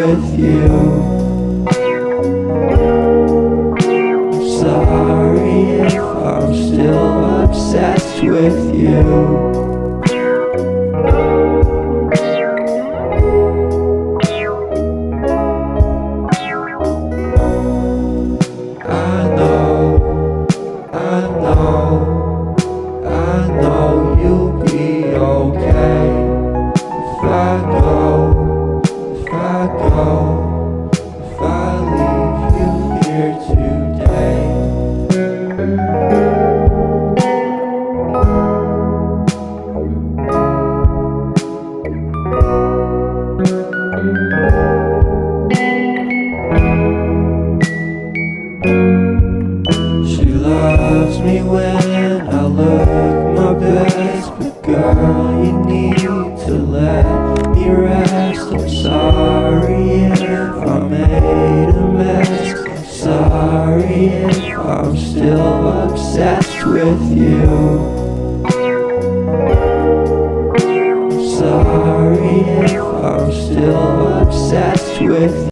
with you. I'm sorry if I'm still obsessed with you. I know you'll be okay if I leave you here today. She loves me when I look my best, but girl, you need to let me rest. I'm sorry if I made a mess. I'm sorry if I'm still obsessed with you.